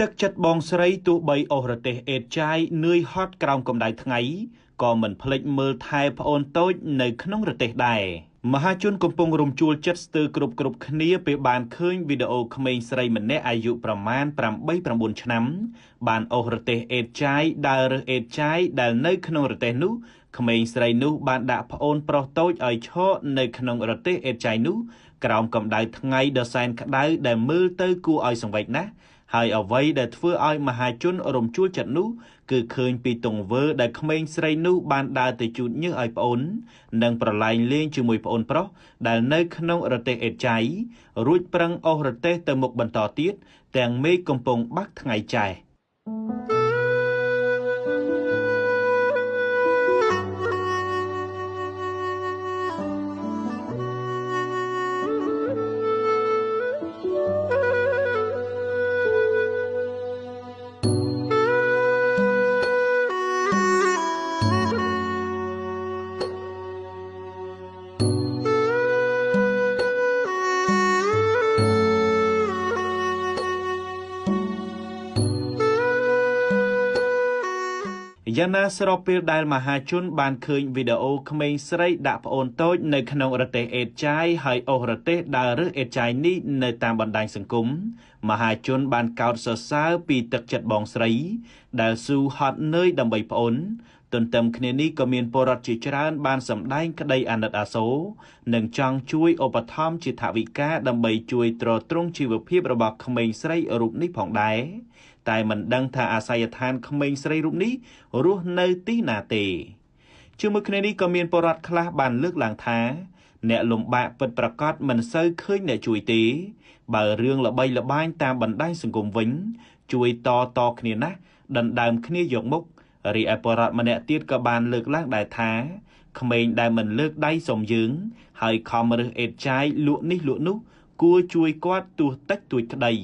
ទឹកចិត្តបងស្រីទោះបីអូសរទេសអេតចាយនឿយហត់ក្រោមកម្ដៅថ្ងៃក៏មិនភ្លេចមើលថែប្អូនតូចនៅក្នុងរទេសដែរមហាជនកំពុងរំជួលចិត្តស្ទើរគ្រប់គ្នាពេលបានឃើញវីដេអូក្មេងស្រីម្នាក់អាយុប្រមាណ 8-9 ឆ្នាំបានអូសរទេសអេតចាយដើររើសអេតចាយដែលនៅក្នុងរទេសនោះក្មេងស្រីនោះបានដាក់ប្អូនប្រុសតូចឲ្យឈរនៅក្នុងរទេសអេតចាយនោះក្រោមកម្ដៅថ្ងៃដ៏សែនក្ដៅដែលមើលទៅគួរឲ្យសង្វេគណាស់ហើយអ្វីដែលធ្វើឲ្យមហាជនរំជួលចិត្តនោះគឺឃើញពីទង្វើដែលក្មេងស្រីនោះបានដើរទៅជូតញើសឲ្យប្អូននិងប្រឡែងលេងជាមួយប្អូនប្រុសដែលនៅក្នុងរទេសអេតចាយរួចប្រឹងអូសរទេសទៅមុខបន្តទៀតទាំងមេឃកំពុងបាក់ថ្ងៃចែសយ៉ាងណាស្របពេលដែលមហាជនបានឃើញវីដេអូក្មេងស្រីដាក់ប្អូនតូចនៅក្នុងរទេសអេតចាយហើយអូសរទេសដើររើសអេតចាយនេះនៅតាមបណ្ដាញសង្គមមហាជនបានកោតសរសើរពីទឹកចិត្តបងស្រីដែលស៊ូហត់នឿយដើម្បីប្អូនទន្ទឹមគ្នានេះក៏មានពលរដ្ឋជាច្រើនបានសម្ដែងក្តីអាណិតអាសូរនិងចង់ជួយឧបត្ថម្ភជាថវិកាដើម្បីជួយទ្រទ្រង់ជីវភាពរបស់ក្មេងស្រីរូបនេះផងដែរតែមិនដឹងថាអាសយដ្ឋានក្មេងស្រីរូបនេះរស់នៅទីណាទេជាមួយគ្នានេះក៏មានពលរដ្ឋខ្លះបានលើកឡើងថាអ្នកលំបាកពិតប្រាកដមិនសូវឃើញអ្នកជួយទេបើរឿងល្បីល្បាញតាមបណ្ដាញសង្គមវិញជួយតគ្នាណាស់ដណ្ដើមគ្នាយកមុខរីឯពលរដ្ឋម្នាក់ទៀតក៏បានលើកឡើងដែរថាក្មេងដែលមិនលើកដៃសុំយើងហើយខំរើសអេតចាយលក់នេះលក់នោះគួរជួយគាត់ទោះតិចតួចក្តី